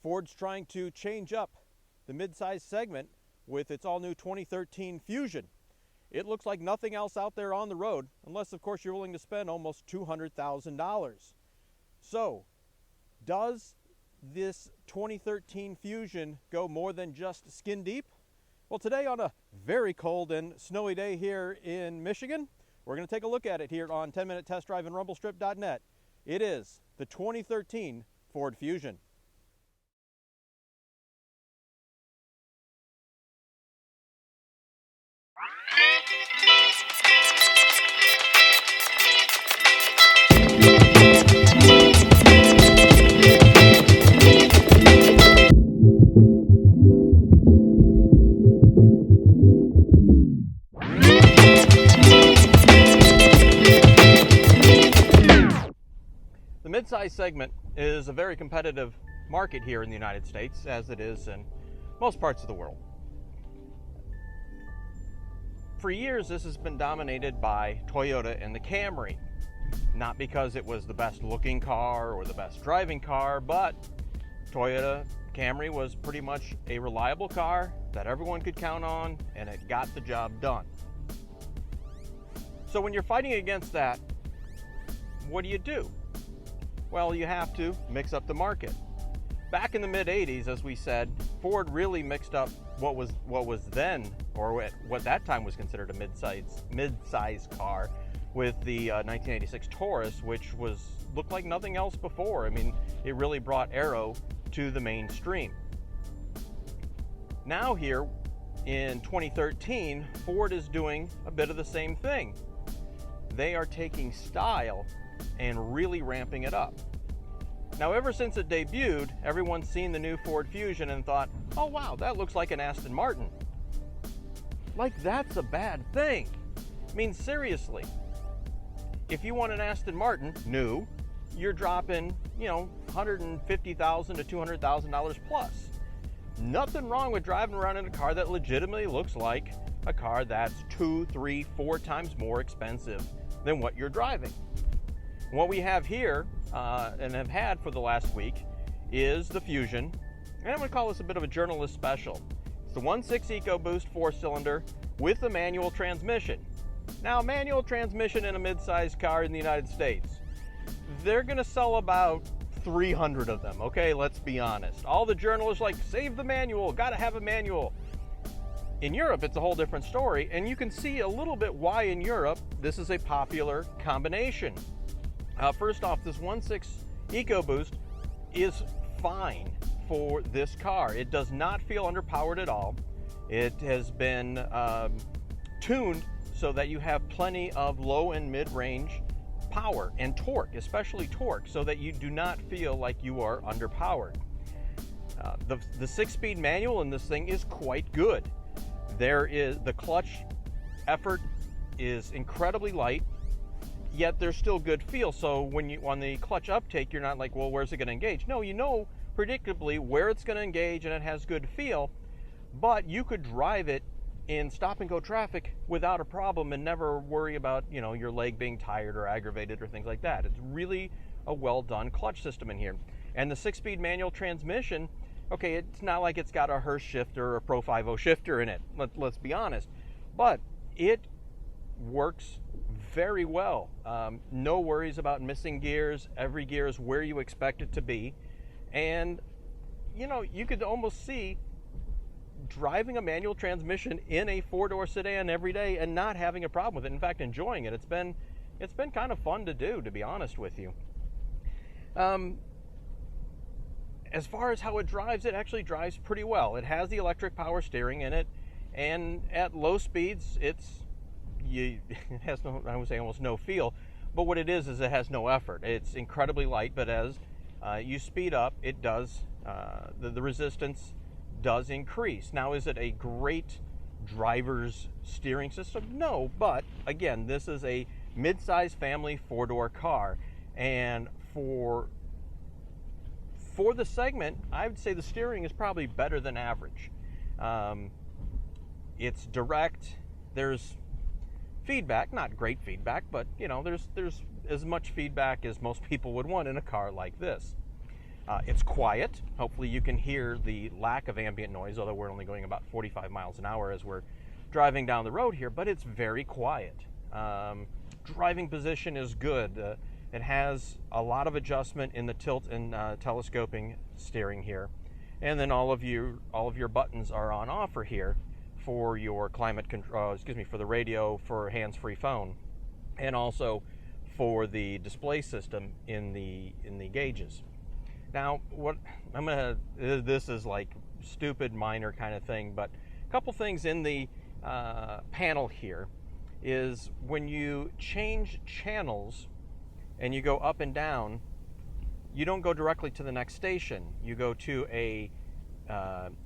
Ford's trying to change up the midsize segment with its all-new 2013 Fusion. It looks like nothing else out there on the road, unless of course you're willing to spend almost $200,000. So, does this 2013 Fusion go more than just skin deep? Well, today on a very cold and snowy day here in Michigan, we're going to take a look at it here on 10-Minute Test Drive and Rumblestrip.net. It is the 2013 Ford Fusion. The midsize segment is a very competitive market here in the United States, as it is in most parts of the world. For years, this has been dominated by Toyota and the Camry. Not because it was the best looking car or the best driving car, but Toyota Camry was pretty much a reliable car that everyone could count on, and it got the job done. So when you're fighting against that, what do? Well, you have to mix up the market. Back in the mid-'80s, as we said, Ford really mixed up what was then, or what that time was considered a mid-size car, with the 1986 Taurus, which looked like nothing else before. I mean, it really brought aero to the mainstream. Now here in 2013, Ford is doing a bit of the same thing. They are taking style and really ramping it up. Now, ever since it debuted, everyone's seen the new Ford Fusion and thought, oh wow, that looks like an Aston Martin. Like, that's a bad thing. I mean, seriously, if you want an Aston Martin new, you're dropping, $150,000 to $200,000 plus. Nothing wrong with driving around in a car that legitimately looks like a car that's 2, 3, 4 times more expensive than what you're driving. What we have here, and have had for the last week, is the Fusion, and I'm going to call this a bit of a journalist special. It's the 1.6 EcoBoost 4-cylinder with a manual transmission. Now, manual transmission in a mid-sized car in the United States, they're going to sell about 300 of them, okay? Let's be honest. All the journalists like, save the manual, got to have a manual. In Europe, it's a whole different story, and you can see a little bit why in Europe this is a popular combination. First off, this 1.6 EcoBoost is fine for this car. It does not feel underpowered at all. It has been tuned so that you have plenty of low and mid-range power and torque, especially torque, so that you do not feel like you are underpowered. The 6-speed manual in this thing is quite good. The clutch effort is incredibly light, yet there's still good feel. So when you on the clutch uptake, you're not like, well, where's it going to engage? No, you know predictably where it's going to engage, and it has good feel, but you could drive it in stop and go traffic without a problem and never worry about, your leg being tired or aggravated or things like that. It's really a well done clutch system in here. And the 6-speed manual transmission, okay, it's not like it's got a Hurst shifter or a Pro 5.0 shifter in it, let's be honest, but it works very well. No worries about missing gears. Every gear is where you expect it to be. And, you could almost see driving a manual transmission in a 4-door sedan every day and not having a problem with it. In fact, enjoying it. It's been kind of fun to do, to be honest with you. As far as how it drives, it actually drives pretty well. It has the electric power steering in it, and at low speeds, it has no, I would say almost no feel, but what it is it has no effort. It's incredibly light, but as you speed up, it does, the resistance does increase. Now, is it a great driver's steering system? No, but again, this is a mid-size family 4-door car, and for the segment, I would say the steering is probably better than average. It's direct. There's feedback, not great feedback, but there's as much feedback as most people would want in a car like this. It's quiet. Hopefully you can hear the lack of ambient noise, although we're only going about 45 miles an hour as we're driving down the road here, but it's very quiet. Driving position is good. It has a lot of adjustment in the tilt and telescoping steering here. And then all of your buttons are on offer here for your climate control, for the radio, for hands-free phone, and also for the display system in the gauges. Now, this is like stupid minor kind of thing, but a couple things in the panel here is when you change channels and you go up and down, you don't go directly to the next station. You go to a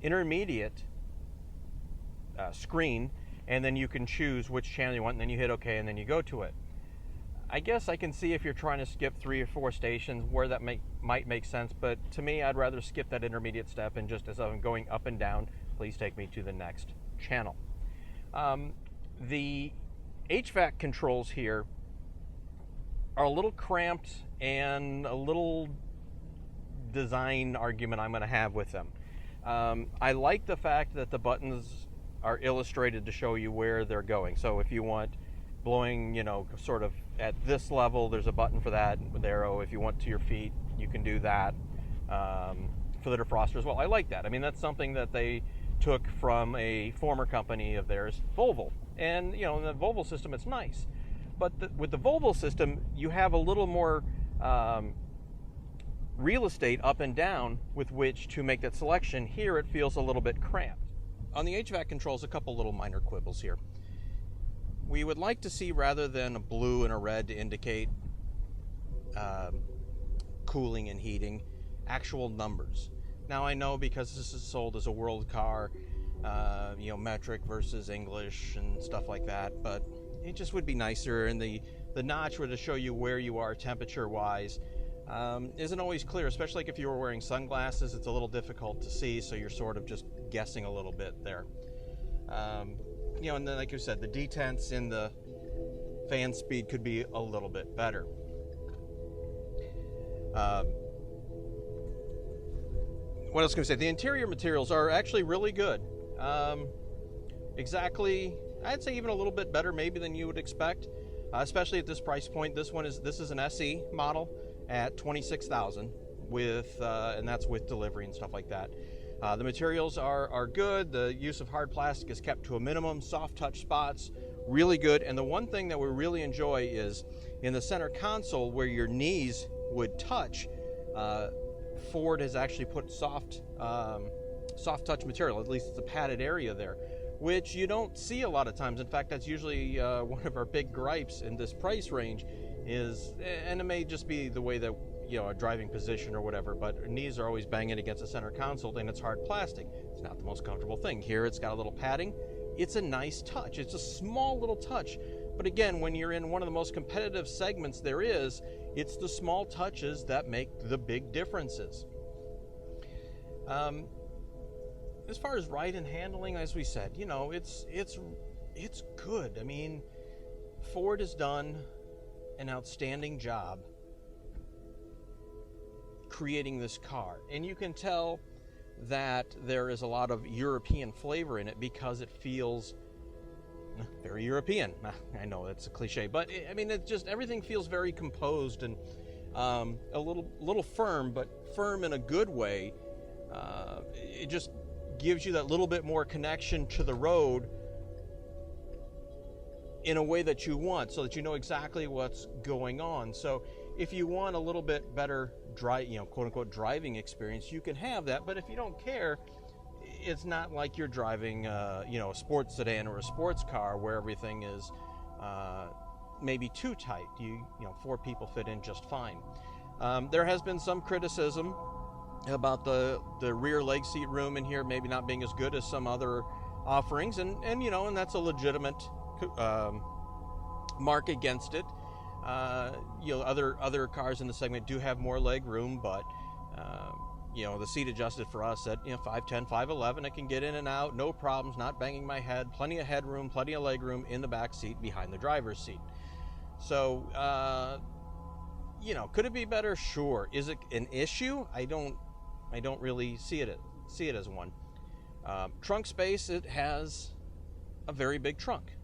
intermediate screen, and then you can choose which channel you want, and then you hit OK, and then you go to it. I guess I can see if you're trying to skip 3 or 4 stations where that might make sense, but to me, I'd rather skip that intermediate step, and just as I'm going up and down, please take me to the next channel. The HVAC controls here are a little cramped, and a little design argument I'm going to have with them. I like the fact that the buttons are illustrated to show you where they're going. So if you want blowing, sort of at this level, there's a button for that with arrow. If you want to your feet, you can do that. For the defroster as well. I like that. I mean, that's something that they took from a former company of theirs, Volvo. And, in the Volvo system, it's nice. But with the Volvo system, you have a little more real estate up and down with which to make that selection. Here, it feels a little bit cramped. On the HVAC controls, a couple little minor quibbles here. We would like to see, rather than a blue and a red to indicate cooling and heating, actual numbers. Now, I know because this is sold as a world car, metric versus English and stuff like that, but it just would be nicer, and the notch would show you where you are temperature-wise. Isn't always clear, especially if you were wearing sunglasses. It's a little difficult to see, so you're sort of just guessing a little bit there. And then, like you said, the detents in the fan speed could be a little bit better. What else can we say? The interior materials are actually really good. I'd say even a little bit better maybe than you would expect, especially at this price point. This is an SE model at $26,000 and that's with delivery and stuff like that. The materials are good. The use of hard plastic is kept to a minimum. Soft touch spots, really good. And the one thing that we really enjoy is in the center console where your knees would touch, Ford has actually put soft touch material. At least it's a padded area there, which you don't see a lot of times. In fact, that's usually one of our big gripes in this price range is, and it may just be the way that, a driving position or whatever, but knees are always banging against the center console, and it's hard plastic. It's not the most comfortable thing. Here it's got a little padding. It's a nice touch. It's a small little touch. But again, when you're in one of the most competitive segments there is, it's the small touches that make the big differences. As far as ride and handling, as we said, it's good. I mean, Ford has done an outstanding job creating this car, and you can tell that there is a lot of European flavor in it because it feels very European. I know that's a cliche, but it just, everything feels very composed and a little firm, but firm in a good way. It just gives you that little bit more connection to the road in a way that you want, so that you know exactly what's going on. So if you want a little bit better quote unquote driving experience, you can have that. But if you don't care, it's not like you're driving a sports sedan or a sports car where everything is maybe too tight. 4 people fit in just fine. There has been some criticism about the rear leg seat room in here maybe not being as good as some other offerings, and that's a legitimate mark against it. Other cars in the segment do have more leg room, but the seat adjusted for us at 5'10", 5'11", I can get in and out, no problems, not banging my head, plenty of headroom, plenty of leg room in the back seat behind the driver's seat. So Could it be better? Sure. Is it an issue? I don't really see it as one. Trunk space, it has a very big trunk,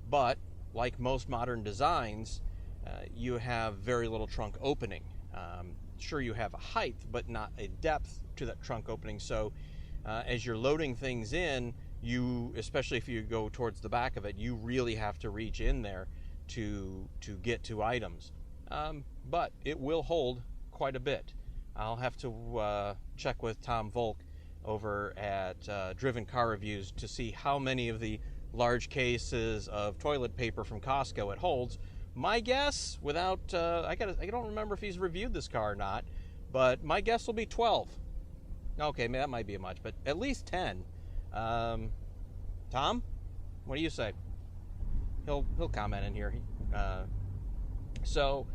but like most modern designs, you have very little trunk opening. Sure, you have a height, but not a depth to that trunk opening. So as you're loading things in, especially if you go towards the back of it, you really have to reach in there to get to items. But it will hold quite a bit. I'll have to check with Tom Volk over at Driven Car Reviews to see how many of the large cases of toilet paper from Costco it holds. My guess, without I don't remember if he's reviewed this car or not, but my guess will be 12. Okay, that might be much, but at least 10. Tom, what do you say? He'll comment in here. So,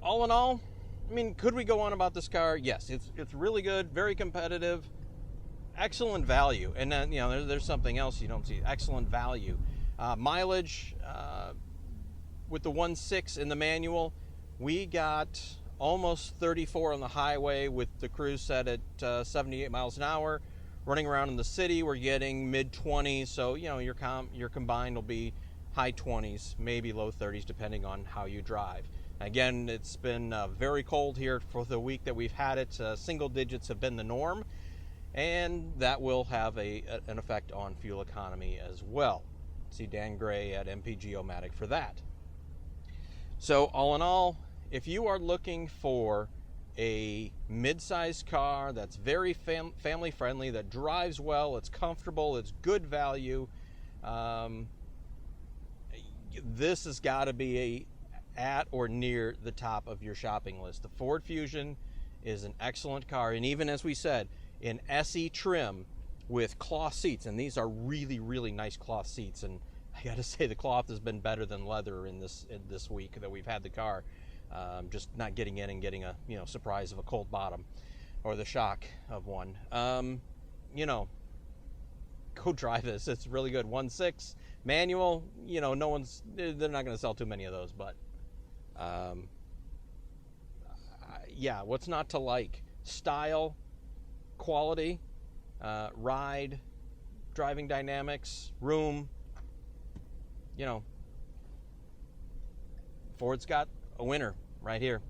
all in all, I mean, could we go on about this car? Yes, it's really good, very competitive, excellent value. And then, there's something else you don't see. Excellent value. Mileage, with the 1.6 in the manual, we got almost 34 on the highway with the cruise set at 78 miles an hour. Running around in the city, we're getting mid-20s, so your combined will be high 20s, maybe low 30s, depending on how you drive. Again, it's been very cold here for the week that we've had it. Single digits have been the norm, and that will have an effect on fuel economy as well. See Dan Gray at MPG-O-Matic for that. So all in all, if you are looking for a mid-sized car that's very family friendly, that drives well, it's comfortable, it's good value, this has got to be at or near the top of your shopping list. The Ford Fusion is an excellent car, and even as we said, in SE trim with cloth seats, and these are really, really nice cloth seats, and I got to say the cloth has been better than leather in this week that we've had the car. Just not getting in and getting a surprise of a cold bottom or the shock of one. Go drive this. It's really good. 1.6 manual. They're not going to sell too many of those, but what's not to like? Style, quality, ride, driving dynamics, room. Ford's got a winner right here.